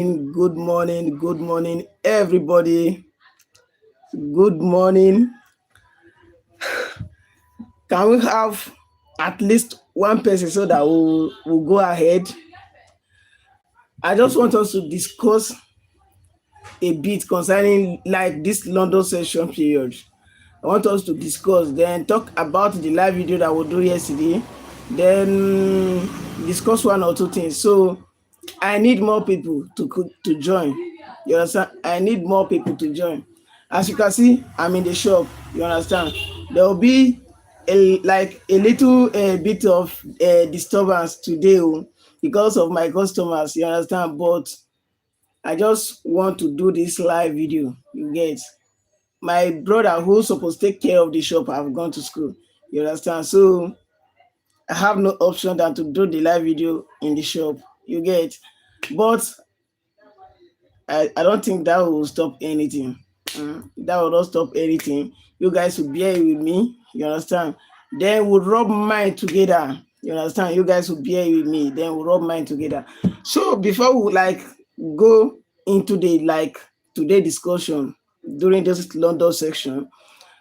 good morning, everybody. Good morning. Can we have at least one person so that we'll go ahead? I just want us to discuss a bit concerning like this London session period. I want us to discuss, then talk about the live video that we do yesterday, then discuss one or two things. So I need more people to join. You understand? I need more people to join. As you can see, I'm in the shop. You understand? There will be a little bit of disturbance today because of my customers. You understand? But I just want to do this live video. You get? My brother who's supposed to take care of the shop have gone to school. You understand? So I have no option than to do the live video in the shop. You get? But I don't think that will stop anything. That will not stop anything. You guys will bear with me. You understand? Then we'll rub mind together. You understand? You guys will bear with me. Then we'll rub mind together. So before we go into the today discussion during this London section,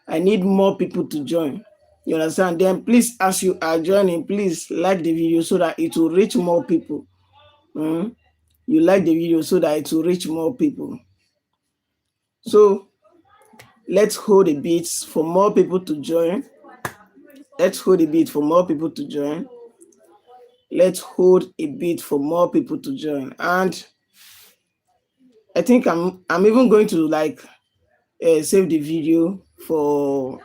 I need more people to join. You understand? Then please, as you are joining, please like the video so that it will reach more people. You like the video so that it will reach more people. So let's hold a bit for more people to join. Let's hold a bit for more people to join. Let's hold a bit for more people to join. And I think I'm even going to save the video for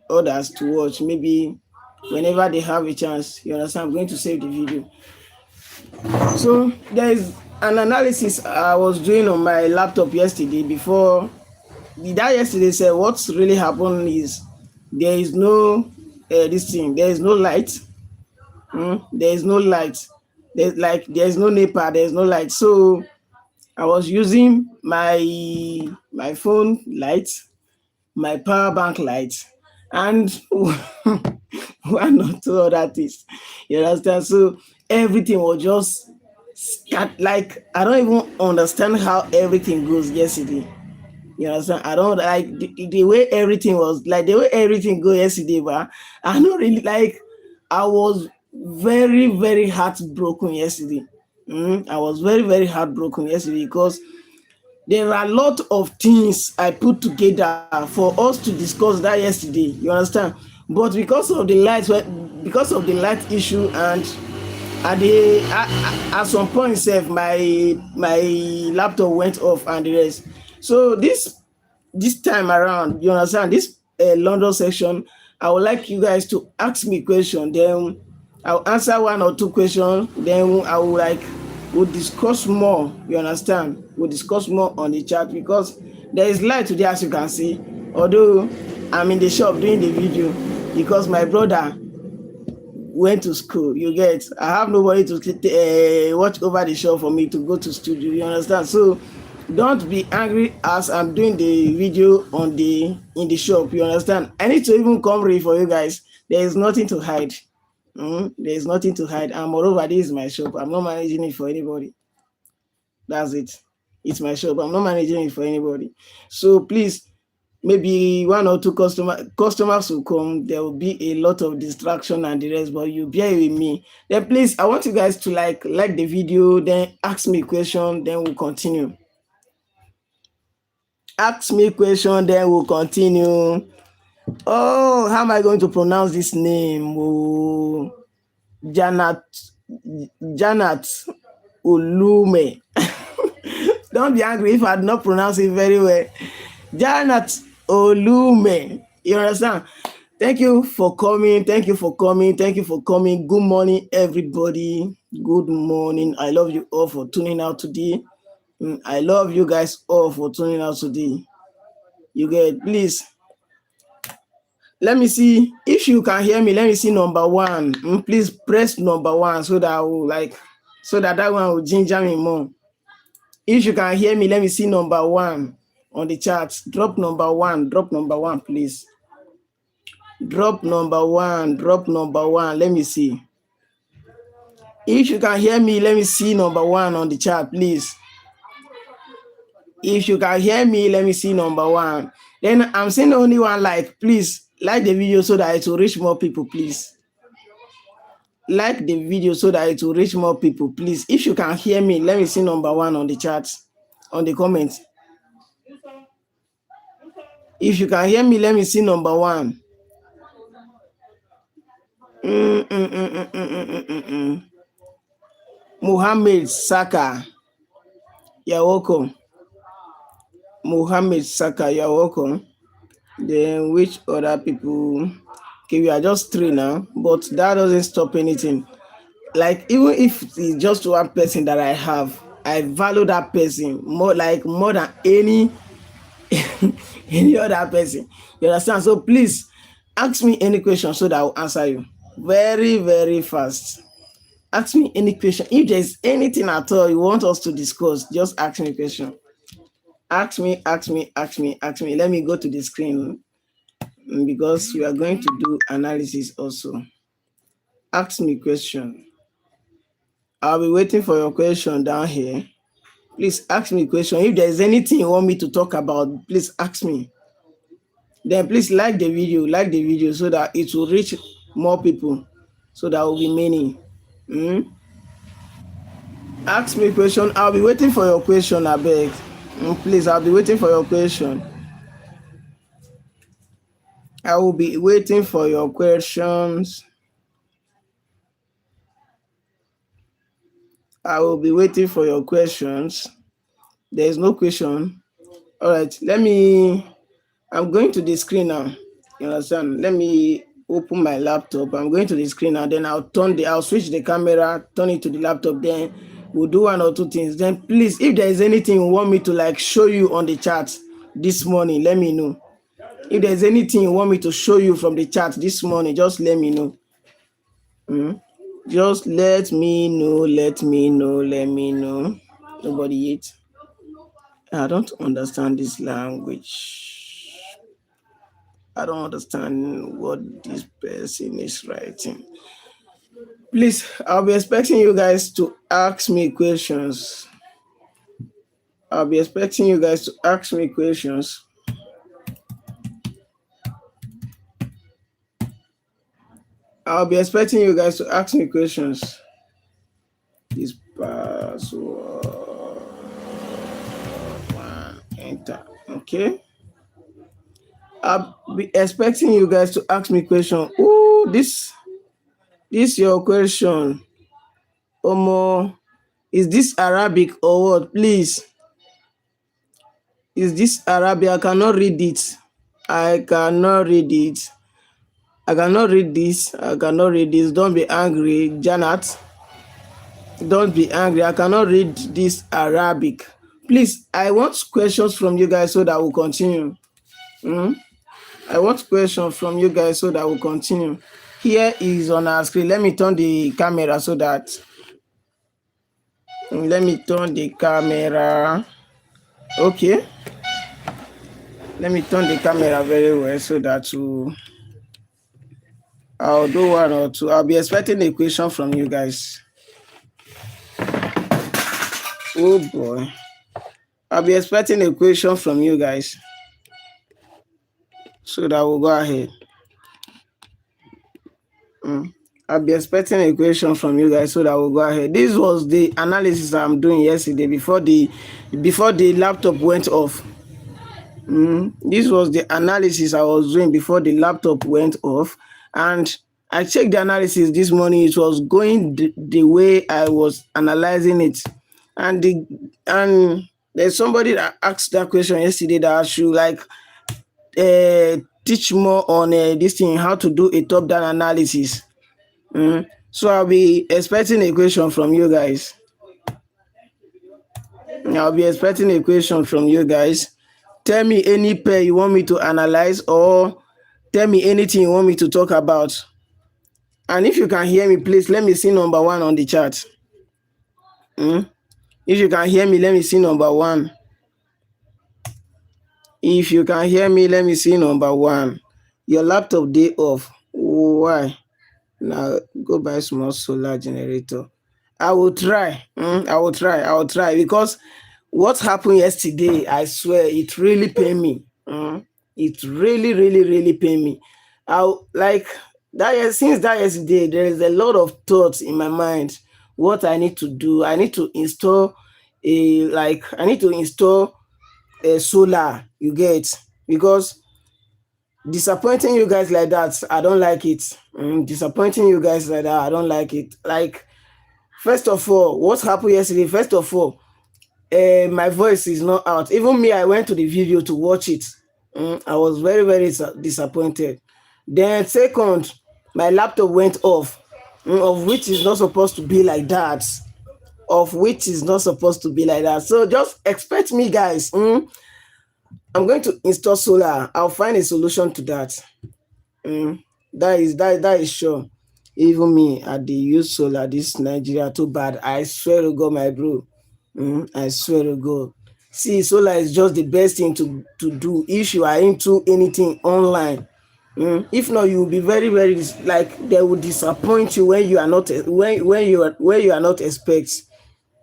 others to watch. Maybe whenever they have a chance. You understand? I'm going to save the video. So there is an analysis I was doing on my laptop yesterday before. That yesterday said what's really happened is there is no there is no light. There is no light. There's no NEPA, there's no light. So I was using my phone light, my power bank light, and one or two other things. You understand? So everything was just like I don't even understand how everything goes yesterday. You understand? I don't like the way everything was, like the way everything go yesterday, but I don't really like. I was very, very heartbroken yesterday. I was very, very heartbroken yesterday because there are a lot of things I put together for us to discuss that yesterday. You understand? But because of the light issue, and at some point itself, my laptop went off and the rest. So this time around, you understand, this London section, I would like you guys to ask me question, then I'll answer one or two questions, then we'll discuss more. You understand? We'll discuss more on the chat because there is light today, as you can see. Although I'm in the shop doing the video because my brother went to school. You get? I have nobody to watch over the shop for me to go to studio. You understand? So don't be angry as I'm doing the video in the shop. You understand? I need to even come ready for you guys. There is nothing to hide. There is nothing to hide. And moreover, this is my shop. I'm not managing it for anybody. That's it. It's my shop. I'm not managing it for anybody. So please, maybe one or two customers will come. There will be a lot of distraction and the rest, but you bear with me. Then please, I want you guys to like the video, then ask me a question, then we'll continue. Ask me a question, then we'll continue. Oh, how am I going to pronounce this name? Oh, Janet Ulume. Don't be angry if I do not pronounce it very well. Janet Olume. You understand? Thank you for coming. Thank you for coming. Thank you for coming. Good morning, everybody. Good morning. I love you all for tuning out today. I love you guys all for tuning out today. You get, please. Let me see if you can hear me. Let me see number one. Please press number one so that I will so that one will ginger me more. If you can hear me, let me see number one on the chat. Drop number one, please. Drop number one. Let me see. If you can hear me, let me see number one on the chat, please. If you can hear me, let me see number one. Then I'm seeing only one like. Please like the video so that it will reach more people, please. Like the video so that it will reach more people, please. If you can hear me, let me see number one on the chat, on the comments. If you can hear me, let me see number one. Muhammad Saka, you're welcome. Muhammad Saka, you're welcome. Then which other people? Okay, we are just three now, but that doesn't stop anything. Like even if it's just one person that I have, I value that person more, like more than any any other person. You understand? So please ask me any question so that I'll answer you very, very fast. Ask me any question. If there's anything at all you want us to discuss, just ask me a question. Ask me, ask me, ask me, ask me. Let me go to the screen because we are going to do analysis also. Ask me question. I'll be waiting for your question down here. Please ask me a question. If there's anything you want me to talk about, please ask me. Then please like the video so that it will reach more people, so that will be many. Ask me a question. I'll be waiting for your question, I beg. Please, I'll be waiting for your question. I will be waiting for your questions. I will be waiting for your questions. There is no question. All right, I'm going to the screen now. You understand? Let me open my laptop. I'm going to the screen now. Then I'll switch the camera, turn it to the laptop. Then we'll do one or two things. Then please, if there is anything you want me to like show you on the chat this morning, let me know. If there's anything you want me to show you from the chat this morning, just let me know. Just let me know. Let me know. Nobody yet. I don't understand this language. I don't understand what this person is writing. Please, I'll be expecting you guys to ask me questions. I'll be expecting you guys to ask me questions. I'll be expecting you guys to ask me questions. This password. Enter. Okay. I'll be expecting you guys to ask me question. Oh, this your question. Omo, is this Arabic or what? Please. Is this Arabic? I cannot read it. I cannot read it. I cannot read this. I cannot read this. Don't be angry, Janat. Don't be angry. I cannot read this Arabic. Please, I want questions from you guys so that we'll continue. I want questions from you guys so that we'll continue. Here is on our screen. Let me turn the camera so that. Let me turn the camera. Okay. Let me turn the camera very well so that I'll do one or two. I'll be expecting a question from you guys. Oh boy. I'll be expecting a question from you guys. So that we'll go ahead. I'll be expecting a question from you guys so that we'll go ahead. This was the analysis I'm doing yesterday before the laptop went off. This was the analysis I was doing before the laptop went off, and I checked the analysis this morning. It was going the way I was analyzing it, and there's somebody that asked that question yesterday that I should like teach more on this thing, how to do a top-down analysis. So I'll be expecting a question from you guys. I'll be expecting a question from you guys. Tell me any pair you want me to analyze, or tell me anything you want me to talk about. And if you can hear me, please let me see number one on the chat. If you can hear me, let me see number one. If you can hear me, let me see number one. Your laptop day off. Why? Now go buy small solar generator. I will try. I will try because what happened yesterday, I swear, it really pained me. It really, really, really pained me. I like since that yesterday, there is a lot of thoughts in my mind. What I need to do, I need to install I need to install a solar. You get, because disappointing you guys like that, I don't like it. Disappointing you guys like that, I don't like it. Like, first of all, what happened yesterday? First of all, my voice is not out. Even me, I went to the video to watch it. I was very, very disappointed. Then second, my laptop went off, of which is not supposed to be like that. Of which is not supposed to be like that. So just expect me, guys. I'm going to install solar. I'll find a solution to that. Mm, that is sure. Even me, I dey use solar. This Nigeria too bad. I swear to God, my bro. I swear to God. See, solar is just the best thing to do if you are into anything online. If not, you will be very, very like they will disappoint you when you are not when you are not expect.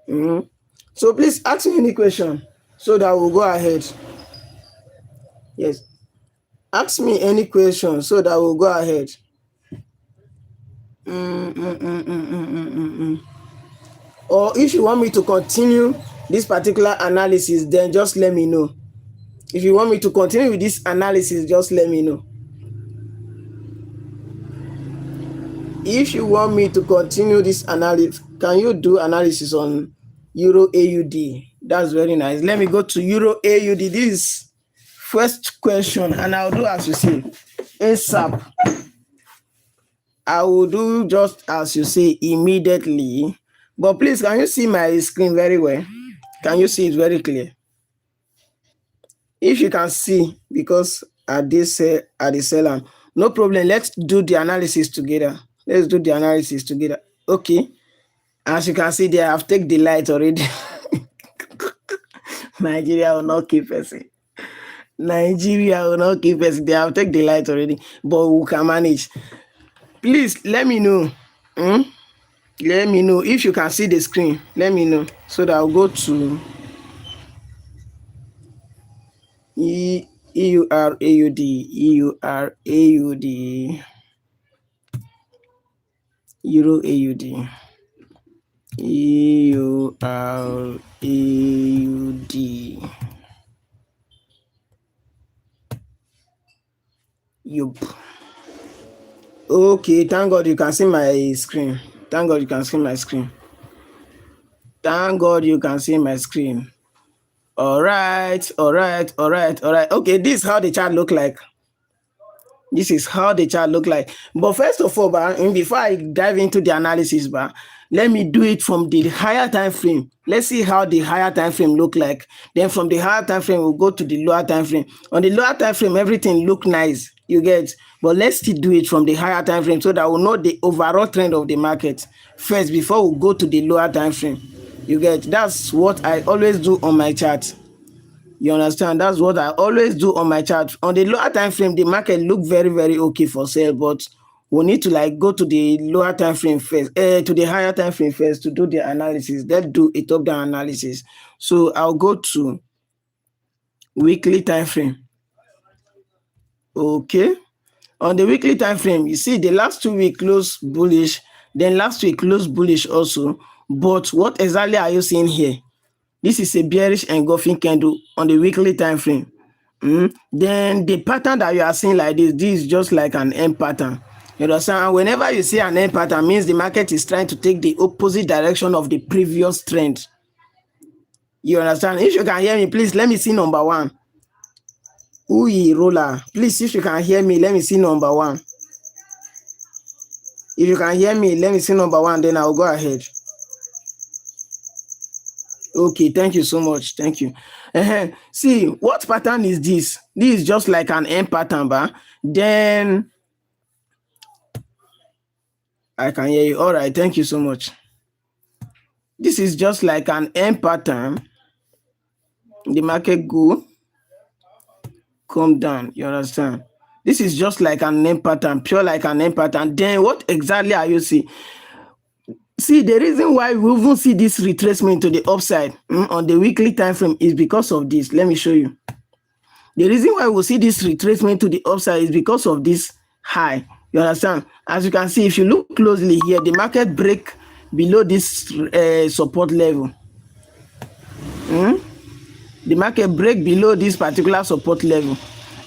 So please ask me any question so that we'll go ahead. Yes, ask me any question so that we'll go ahead. Or if you want me to continue this particular analysis, then just let me know. If you want me to continue with this analysis, just let me know. If you want me to continue this analysis, can you do analysis on Euro AUD? That's very nice. Let me go to Euro AUD. This is first question, and I'll do as you say. ASAP. I will do just as you say immediately. But please, can you see my screen very well? Can you see it very clear? If you can see, because at this at the seller, no problem. Let's do the analysis together. Let's do the analysis together. Okay. As you can see there, I've taken the light already. Nigeria will not keep person. Nigeria will not keep person. They have taken the light already, but we can manage. Please let me know. Let me know if you can see the screen. Let me know so that I'll go to EURAUD, EURAUD, Euro AUD, EURAUD. Yup. Okay, thank God you can see my screen. Thank God you can see my screen. Thank God you can see my screen. All right. Okay, this is how the chart look like. This is how the chart look like. But first of all, before I dive into the analysis, let me do it from the higher time frame. Let's see how the higher time frame look like. Then from the higher time frame, we'll go to the lower time frame. On the lower time frame, everything look nice. You get, but let's still do it from the higher time frame so that we'll know the overall trend of the market first before we go to the lower time frame. You get, that's what I always do on my chart. You understand? That's what I always do on my chart. On the lower time frame, the market look very, very okay for sale, but we need to like go to the lower time frame first, to the higher time frame first to do the analysis. Let's do a top-down analysis. So I'll go to weekly time frame. Okay. On the weekly time frame, you see the last 2 weeks close bullish, then last week close bullish also. But what exactly are you seeing here? This is a bearish engulfing candle on the weekly time frame. Then the pattern that you are seeing like this is just like an M pattern. You understand? And whenever you see an M pattern, means the market is trying to take the opposite direction of the previous trend. You understand? If you can hear me, please let me see number one. Ooh, roller. Please, if you can hear me, let me see number one. If you can hear me, let me see number one, then I'll go ahead. Okay, thank you so much. Thank you. See, what pattern is this? This is just like an M pattern, then I can hear you. All right, thank you so much. This is just like an M pattern. The market go, come down. You understand? This is just like an M pattern, pure like an M pattern. Then what exactly are you seeing? See, the reason why we even see this retracement to the upside on the weekly time frame is because of this. Let me show you. The reason why we see this retracement to the upside is because of this high. You understand? As you can see, if you look closely here, the market break below this support level. The market break below this particular support level,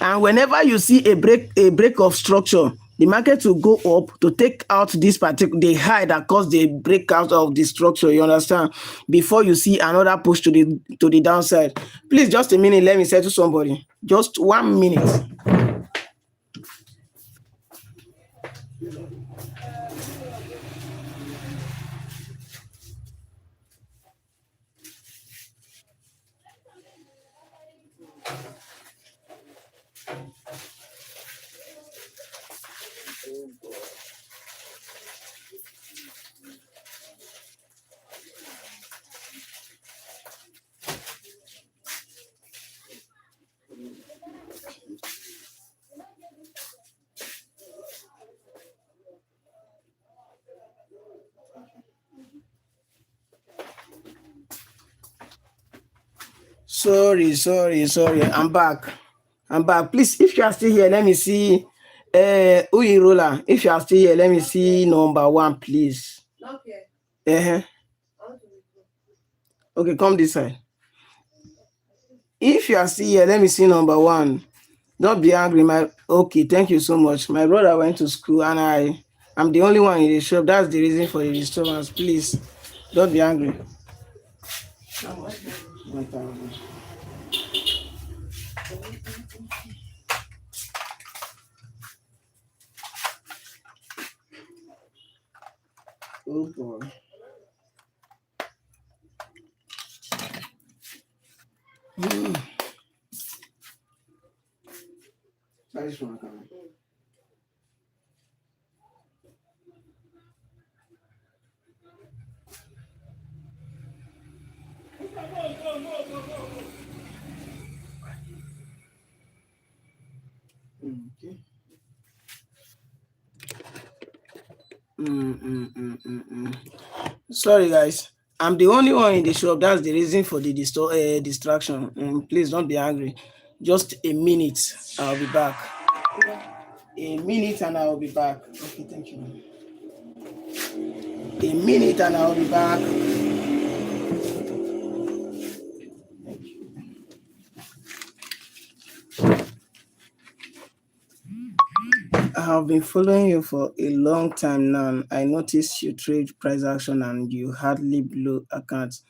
and whenever you see a break of structure, the market will go up to take out this particular the high that caused the breakout of the structure. You understand? Before you see another push to the downside. Please, just a minute. Let me say to somebody. Just 1 minute. Sorry. I'm back. Please, if you are still here, let me see. Uyirola, if you are still here, let me see number 1, please. Okay. Okay, come this side. If you are still here, let me see number 1. Don't be angry, okay, thank you so much. My brother went to school and I'm the only one in the shop. That's the reason for the disturbance. Please, don't be angry. Oh boy. Okay. Sorry, guys. I'm the only one in the shop. That's the reason for the distraction. Please don't be angry. Just a minute. I'll be back. A minute and I'll be back. Okay, thank you. A minute and I'll be back. I have been following you for a long time now. I noticed you trade price action and you hardly blow accounts.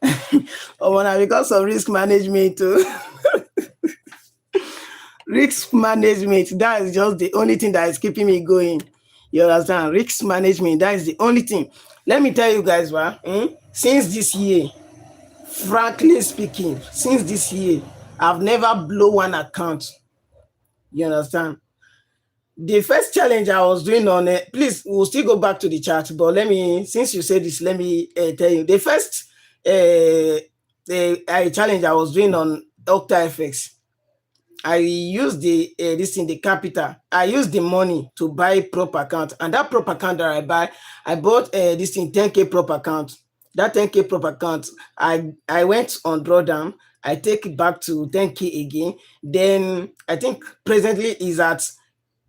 Because of risk management too. Risk management, that is just the only thing that is keeping me going. You understand? Risk management, that is the only thing. Let me tell you guys, since this year, frankly speaking, since this year, I've never blown one account. You understand? The first challenge I was doing on it, please, we'll still go back to the chart, but since you said this, let me tell you. The first challenge I was doing on Octa FX, I used the capital. I used the money to buy prop account, and that prop account that I bought 10K prop account. That 10K prop account, I went on drawdown. I take it back to 10K again. Then I think presently is at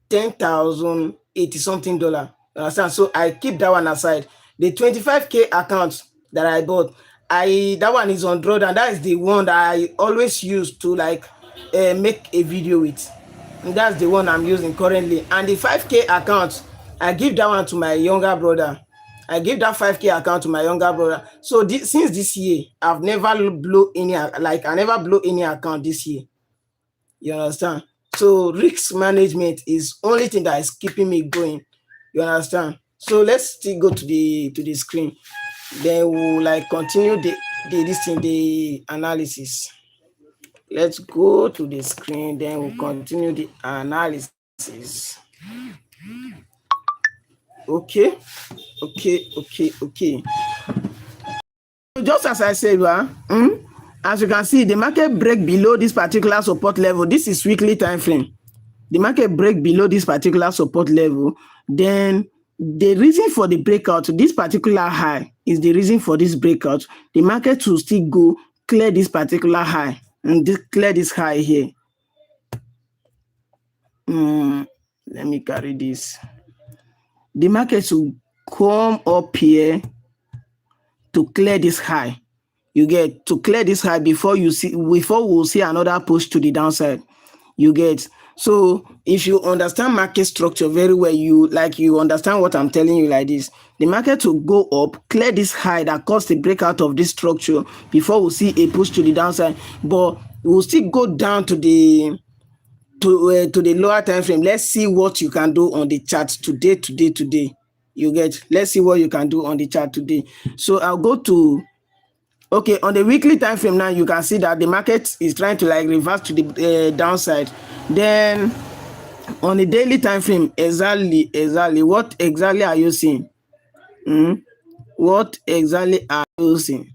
10,080 something dollar. Understand? So I keep that one aside. The 25K account that I bought, that one is on drawdown. That is the one that I always use to make a video with. And that's the one I'm using currently. And the 5K account, I give that one to my younger brother. I give that 5K account to my younger brother. So since this year, I've never blow any account this year. You understand? So risk management is only thing that is keeping me going. You understand? So let's still go to the screen. Then we'll continue the analysis. Let's go to the screen, then we'll continue the analysis. Okay. Just as I said, as you can see, the market break below this particular support level. This is weekly time frame. The market break below this particular support level, then The reason for the breakout, this particular high is the reason for this breakout. The market will still go clear this particular high and clear this high here. Let me carry this. The market will come up here to clear this high. You get to clear this high before we'll see another push to the downside. You get. So if you understand market structure very well, you understand what I'm telling you like this. The market will go up, clear this high that caused the breakout of this structure before we see a push to the downside. But we'll still go down to the lower time frame. Let's see what you can do on the chart today. You get. Let's see what you can do on the chart today. So I'll go to. Okay, on the weekly time frame now, you can see that the market is trying to reverse to the downside. Then on the daily time frame, exactly, what exactly are you seeing? What exactly are you seeing?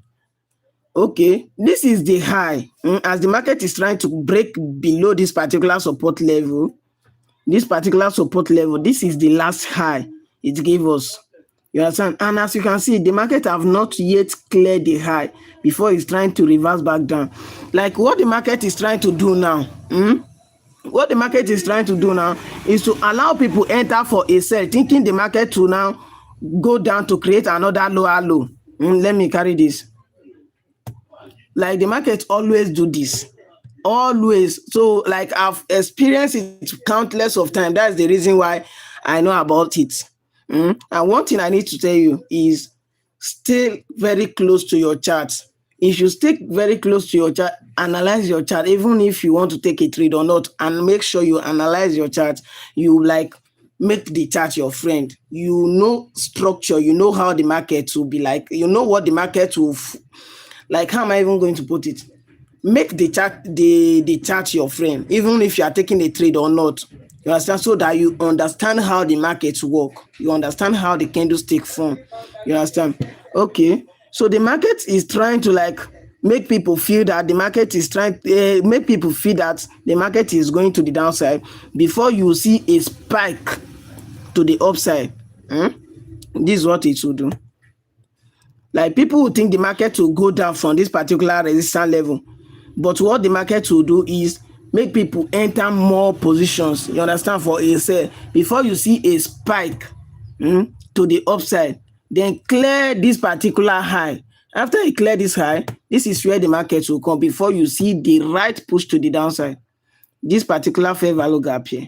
Okay, this is the high. As the market is trying to break below this particular support level, this is the last high it gave us. You understand? And as you can see, the market have not yet cleared the high before it's trying to reverse back down. Like what the market is trying to do now, what the market is trying to do now is to allow people enter for a sell, thinking the market to now go down to create another lower low. Let me carry this. Like the market always do this. Always. So like I've experienced it countless of times. That's the reason why I know about it. And one thing I need to tell you is stay very close to your charts. If you stay very close to your chart, analyze your chart, even if you want to take a trade or not, and make sure you analyze your chart. You make the chart your friend. You know structure, you know how the market will be like, you know what the market will how am I even going to put it? Make the chart your friend, even if you are taking a trade or not. You understand? So that you understand how the markets work. You understand how the candlestick form. You understand? Okay. So the market is trying to make people feel that the market is make people feel that the market is going to the downside before you see a spike to the upside. This is what it will do. Like people will think the market will go down from this particular resistance level. But what the market will do is make people enter more positions, you understand, for a sell before you see a spike to the upside. Then clear this particular high. After you clear this high, this is where the market will come before you see the right push to the downside. This particular fair value gap here.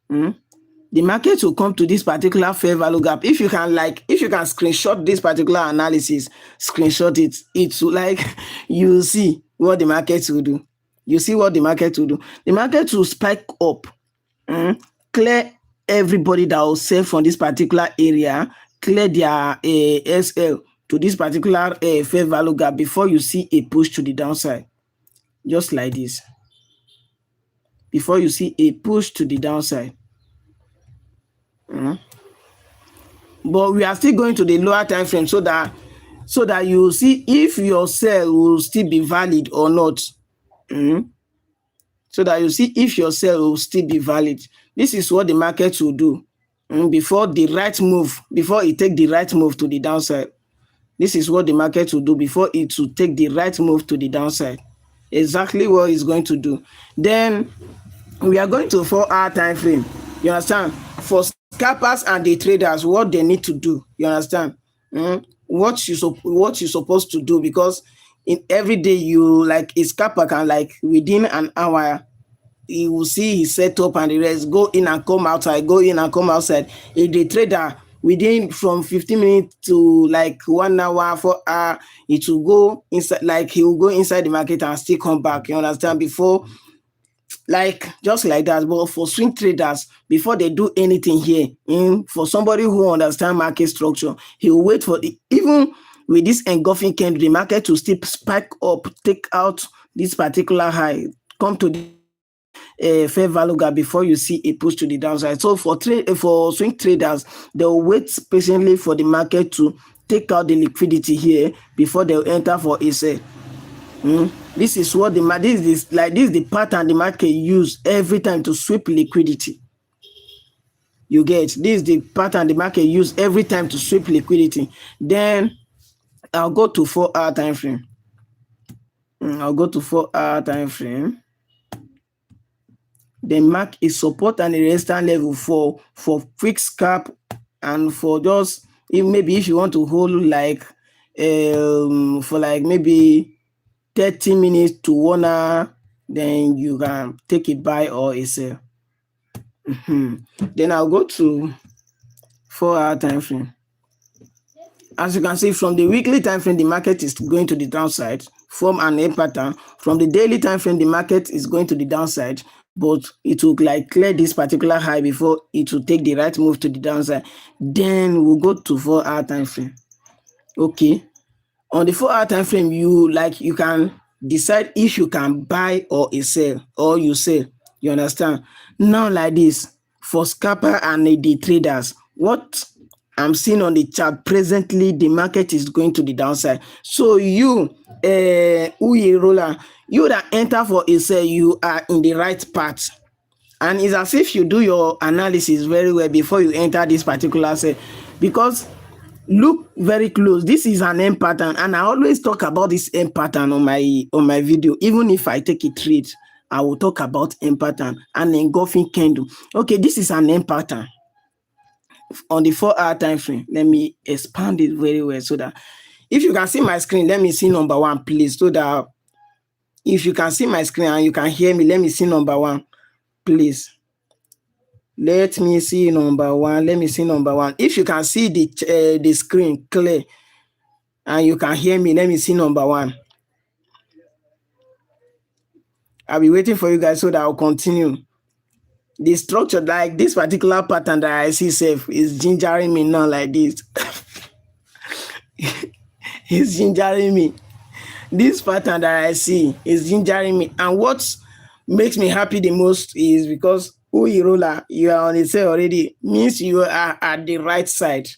The market will come to this particular fair value gap. If you can screenshot this particular analysis, screenshot it. It's you see what the market will do. You see what the market will do. The market will spike up, clear everybody that will sell from this particular area, clear their SL to this particular fair value gap before you see a push to the downside. Just like this. Before you see a push to the downside. But we are still going to the lower time frame so that you see if your sell will still be valid or not. So that you see if your sell will still be valid. This is what the market will do before it take the right move to the downside. This is what the market will do before it will take the right move to the downside. Exactly what it's going to do. Then we are going to 4-hour time frame. You understand? For scalpers and the traders, what they need to do. You understand? What you're supposed to do, because in every day you a scalper can within an hour he will see his setup and the rest, go in and come outside, go in and come outside. If the trader within from 15 minutes to 1 hour, 4 hours, it will go inside, he will go inside the market and still come back. You understand? Before just like that. But for swing traders, before they do anything here, for somebody who understand market structure, he will wait for even with this engulfing candle, the market will still spike up, take out this particular high, come to the fair value gap before you see a push to the downside. So for swing traders, they'll wait patiently for the market to take out the liquidity here before they'll enter for a sell. This is what this is the pattern the market use every time to sweep liquidity. You get this is the pattern the market use every time to sweep liquidity. Then I'll go to 4 hour time frame. I'll go to 4 hour time frame. Then mark a support and a resistance level for quick scalp, and for just maybe if you want to hold like for like maybe 30 minutes to 1 hour, then you can take a buy or a sell. Then I'll go to 4 hour time frame. As you can see, from the weekly time frame, the market is going to the downside, form an A pattern. From the daily time frame, the market is going to the downside, but it will like clear this particular high before it will take the right move to the downside. Then we'll go to 4 hour time frame. Okay, on the 4 hour time frame, you can decide if you can buy or a sell, or you sell. You understand? Now like this, for scalper and the traders, what I'm seeing on the chart presently, the market is going to the downside. So you, Uye roller, you that enter for a sell, you are in the right path. And it's as if you do your analysis very well before you enter this particular sell, because look very close. This is an M pattern, and I always talk about this M pattern on my video. Even if I take a trade, I will talk about M pattern and engulfing candle. Okay, this is an M pattern on the 4 hour time frame. Let me expand it very well so that if you can see my screen, let me see number one, please. So that if you can see my screen and you can hear me, let me see number one, please. Let me see number one. Let me see number one. If you can see the screen clear and you can hear me, let me see number one. I'll be waiting for you guys so that I'll continue. The structure, like this particular pattern that I see safe, is gingering me now like this. It's gingering me. This pattern that I see is gingering me. And what makes me happy the most is because Uyirola, you are on the sale already, means you are at the right side.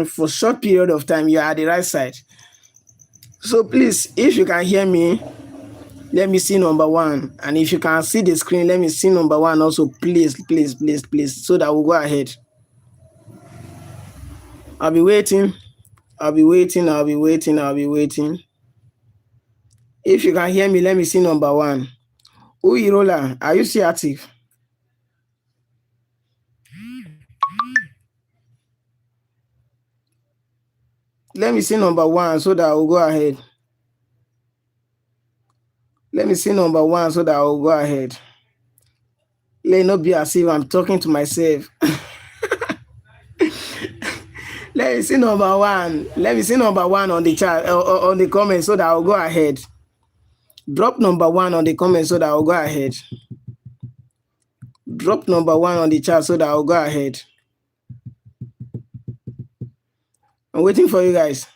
For short period of time, you are at the right side. So please, if you can hear me, let me see number one. And if you can see the screen, let me see number one also, please, please, please, please, so that we'll go ahead. I'll be waiting. I'll be waiting. I'll be waiting. I'll be waiting. If you can hear me, let me see number one. Uyirola, are you still active? Let me see number one so that I'll go ahead. Let me see number one so that I'll go ahead. Let it not be as if I'm talking to myself. Let me see number one. Let me see number one on the chat or on the comment so that I'll go ahead. Drop number one on the comment so that I'll go ahead. Drop number one on the chat so that I'll go ahead. I'm waiting for you guys.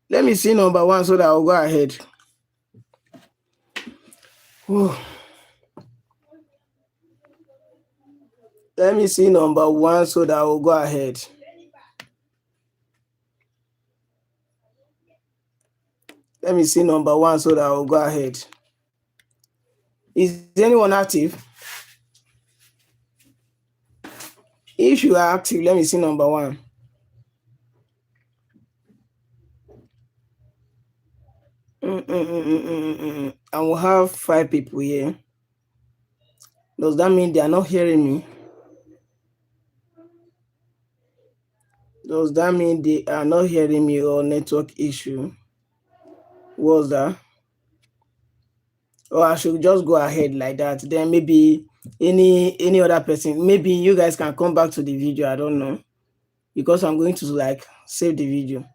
Let me see number one so that I'll go ahead. Whew. Let me see number one so that I'll go ahead. Let me see number one so that I'll go ahead. Is anyone active? If you are active, let me see number one. I will have 5 people here. Does that mean they are not hearing me? Does that mean they are not hearing me or network issue? What's that? Or I should just go ahead like that. Then maybe any other person, maybe you guys can come back to the video. I don't know. Because I'm going to like save the video.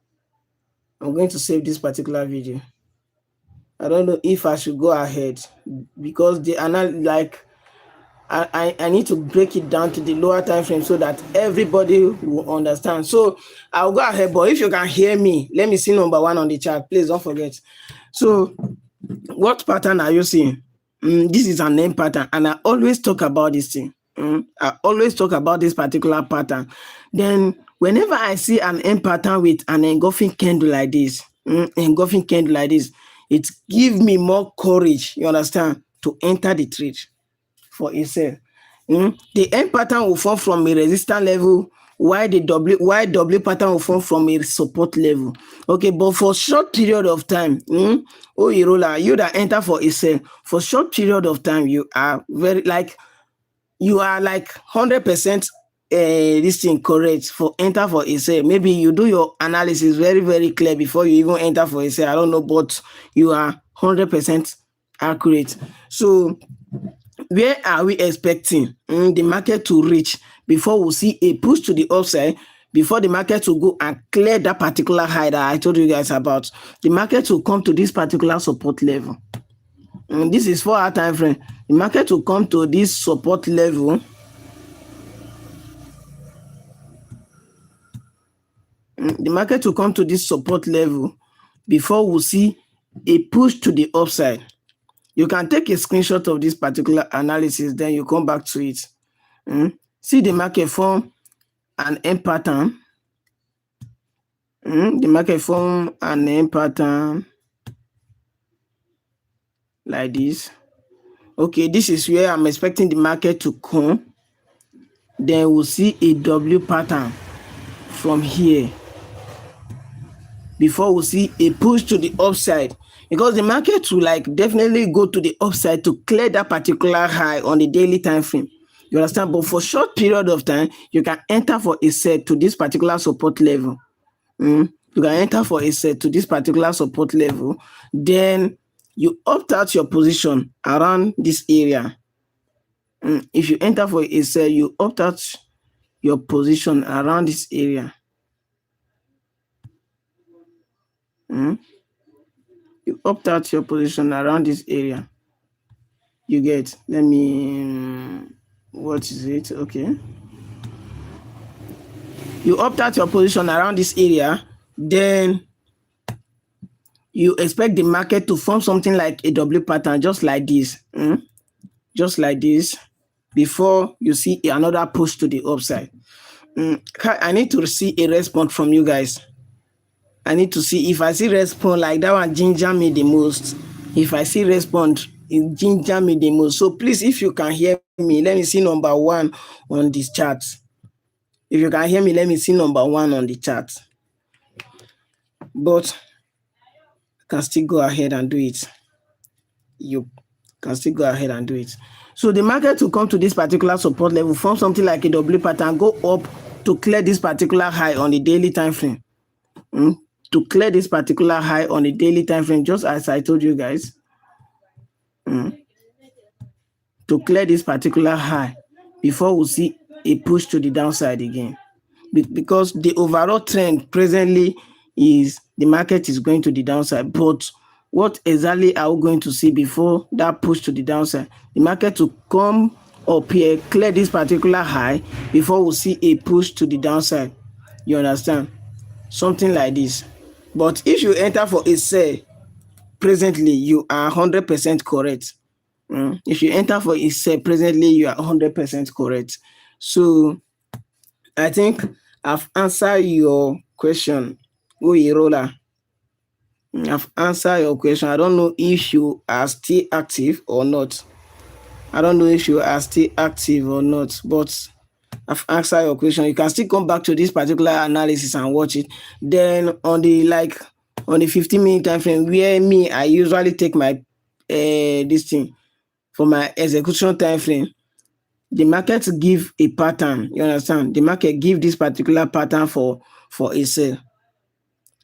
I'm going to save this particular video. I don't know if I should go ahead because I need to break it down to the lower time frame so that everybody will understand. So I'll go ahead, but if you can hear me, let me see number one on the chart. Please don't forget. So what pattern are you seeing? This is an M pattern, and I always talk about this thing. I always talk about this particular pattern. Then whenever I see an M pattern with an engulfing candle like this, it gives me more courage, you understand, to enter the trade. for a sell. The M pattern will form from a resistance level, while W pattern will form from a support level. Okay, but for short period of time, Oyerola, you that enter for a sell, for short period of time, you are like 100% this thing correct for enter for a sell. Maybe you do your analysis very, very clear before you even enter for a sell. I don't know, but you are 100% accurate. So where are we expecting the market to reach before we see a push to the upside, before the market will go and clear that particular high that I told you guys about? The market will come to this particular support level. This is 4 hour time frame. The market will come to this support level. The market will come to this support level before we see a push to the upside. You can take a screenshot of this particular analysis, then you come back to it. See the market form an M pattern. The market form an M pattern like this. Okay, this is where I'm expecting the market to come. Then we'll see a W pattern from here before we see a push to the upside, because the market will definitely go to the upside to clear that particular high on the daily time frame. You understand? But for short period of time, you can enter for a set to this particular support level. You can enter for a set to this particular support level. Then you opt out your position around this area. If you enter for a set, you opt out your position around this area. You opt out your position around this area. You get, let me, what is it? Okay. You opt out your position around this area, then you expect the market to form something like a W pattern, just like this. Just like this, before you see another push to the upside. I need to see a response from you guys. I need to see, if I see response like that one ginger me the most. If I see response, it ginger me the most. So please, if you can hear me, let me see number 1 on this chart. If you can hear me, let me see number 1 on the chart. But I can still go ahead and do it. You can still go ahead and do it. So the market will come to this particular support level, form something like a W pattern, go up to clear this particular high on the daily time frame. To clear this particular high on the daily time frame, just as I told you guys. To clear this particular high before we see a push to the downside again. Because the overall trend presently is the market is going to the downside. But what exactly are we going to see before that push to the downside? The market will come up here, clear this particular high before we see a push to the downside. You understand? Something like this. But if you enter for a sell presently, you are 100% correct. If you enter for a sell presently, you are 100% correct. So I think I've answered your question, Oyerola. I've answered your question. I don't know if you are still active or not. But I've answered your question. You can still come back to this particular analysis and watch it. Then on the 15-minute time frame, where I usually take my this thing for my execution time frame, the market give a pattern. You understand? The market give this particular pattern for a sell.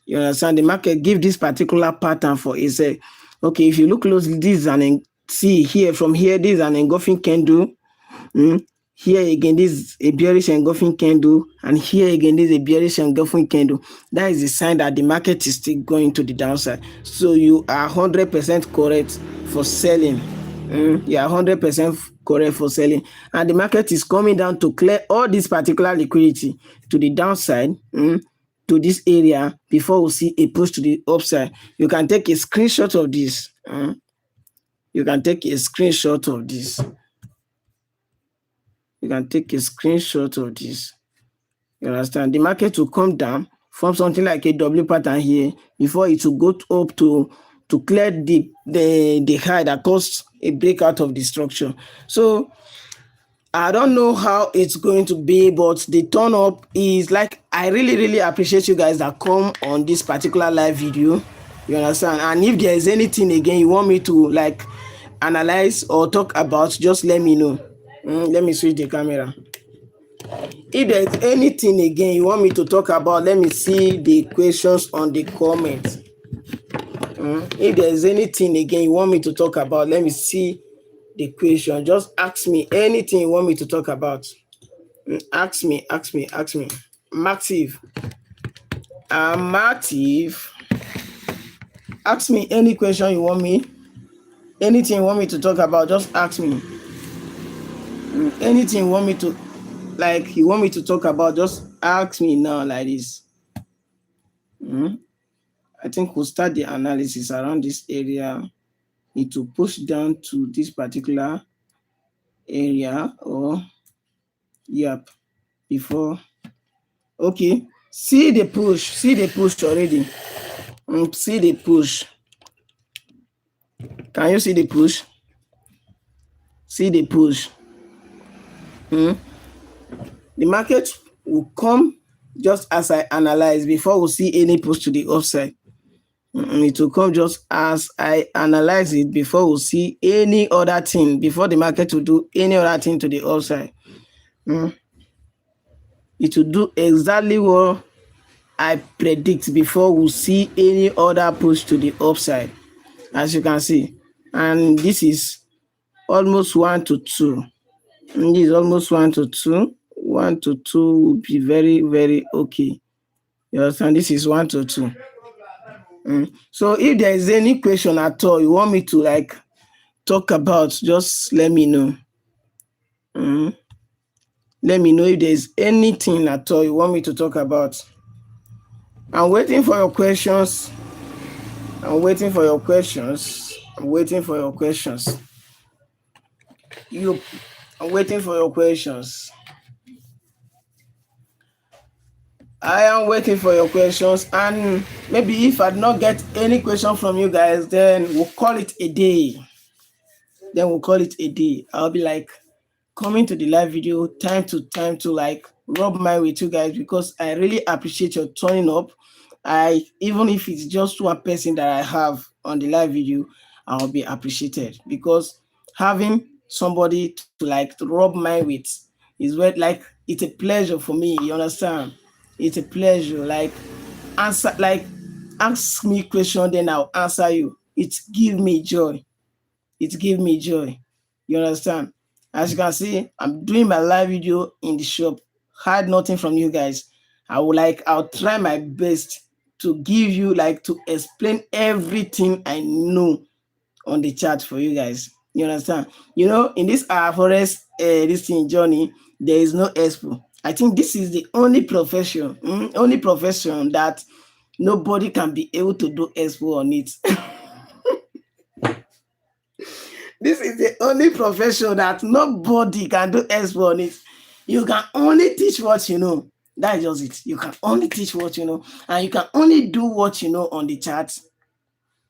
You understand? The market give this particular pattern for a sell. Okay, if you look closely, this is see here, from here, this is an engulfing candle. Here again, this is a bearish engulfing candle, and here again, this is a bearish engulfing candle. That is a sign that the market is still going to the downside. So you are 100% correct for selling. You are 100% correct for selling, and the market is coming down to clear all this particular liquidity to the downside, to this area before we see a push to the upside. You can take a screenshot of this. You can take a screenshot of this. You understand? The market will come down, form something like a W pattern here before it will go up to to clear the high that caused a breakout of the structure. So I don't know how it's going to be, but the turn up is like, I really, really appreciate you guys that come on this particular live video. You understand? And if there is anything again you want me to like analyze or talk about, just let me know. Let me switch the camera. If there is anything again you want me to talk about, let me see the questions on the comments. If there is anything again you want me to talk about, let me see the question. Just ask me anything you want me to talk about. Ask me. I'm active. Ask me any question you want me. Anything you want me to talk about, just ask me. Anything you want me to talk about, just ask me now like this. I think we'll start the analysis around this area. Need to push down to this particular area, or yep, before. Okay, see the push already. See the push. Can you see the push? See the push. The market will come just as I analyze before we see any push to the upside. It will come just as I analyze it before we see any other thing, before the market will do any other thing to the upside. It will do exactly what I predict before we see any other push to the upside, as you can see. And this is almost 1 to 2. This is almost 1 to 2. 1 to 2 will be very, very okay. You understand? This is 1 to 2. So if there is any question at all you want me to like talk about, just let me know. Let me know if there is anything at all you want me to talk about. I'm waiting for your questions. I'm waiting for your questions. I'm waiting for your questions. I'm waiting for your questions. I am waiting for your questions, and maybe if I do not get any question from you guys, then we'll call it a day. I'll be like coming to the live video time to like rub mind with you guys, because I really appreciate your turning up. Even if it's just one person that I have on the live video, I'll be appreciated, because having somebody to like to rub mind with is what, like, it's a pleasure for me. You understand? It's a pleasure. Like, ask me question, then I'll answer you. It gives me joy. You understand? As you can see, I'm doing my live video in the shop. Had nothing from you guys. I'll try my best to give you, like, to explain everything I know on the chat for you guys. You understand? In this forest this thing journey, there is no expo. I think this is the only profession that nobody can be able to do expo on it. This is the only profession that nobody can do expo on it. You can only teach what you know. That is just it. You can only teach what you know, and you can only do what you know on the chat.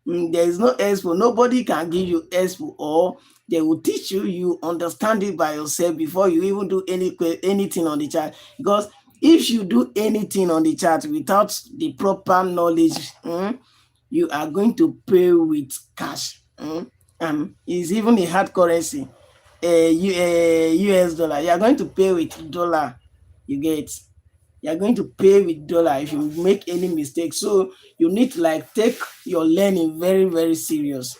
There is no expo. Nobody can give you expo, or they will teach you. You understand it by yourself before you even do anything on the chat. Because if you do anything on the chat without the proper knowledge, you are going to pay with cash. It's even a hard currency, US dollar. You are going to pay with dollar. You get? You are going to pay with dollar if you make any mistake. So you need to like take your learning very, very serious.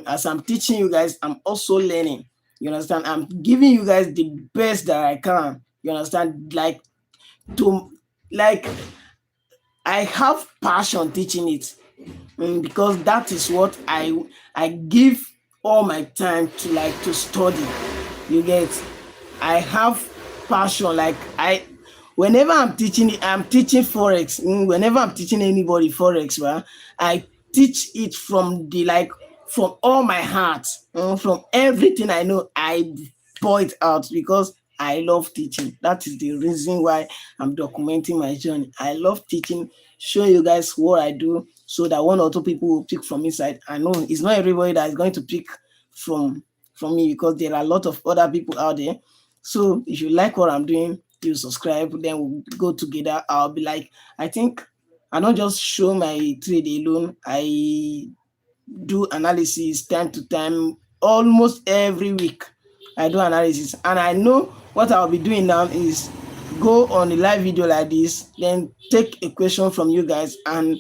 As I'm teaching you guys, I'm also learning. You understand? I'm giving you guys the best that I can. You understand? Like I have passion teaching it, because that is what I give all my time to study. You get? I have passion. Whenever I'm teaching forex. Whenever I'm teaching anybody forex, well, I teach it from all my heart, from everything I know. I pour it out because I love teaching. That is the reason why I'm documenting my journey. I love teaching, showing you guys what I do, so that one or two people will pick from inside. I know it's not everybody that is going to pick from from me, because there are a lot of other people out there. So if you like what I'm doing, you subscribe, then we'll go together. I'll be like, I think I don't just show my trade alone. I do analysis time to time, almost every week. I do analysis, and I know what I'll be doing now is go on a live video like this, then take a question from you guys, and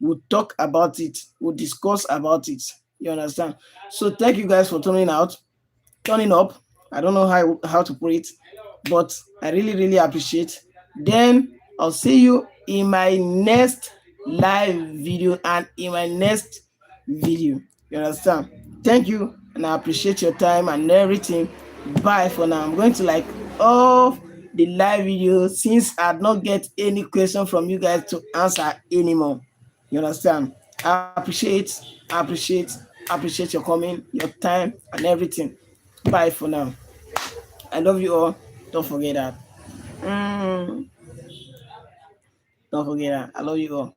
we'll talk about it, we'll discuss about it. You understand? So thank you guys for turning up. I don't know how to put it, but I really, really appreciate. Then I'll see you in my next live video and in my next video. You understand? Thank you, and I appreciate your time and everything. Bye for now. I'm going to like off the live video since I not get any question from you guys to answer anymore. You understand? I appreciate your coming, your time, and everything. Bye for now. I love you all. Don't forget that. Mm, don't forget that. I love you all.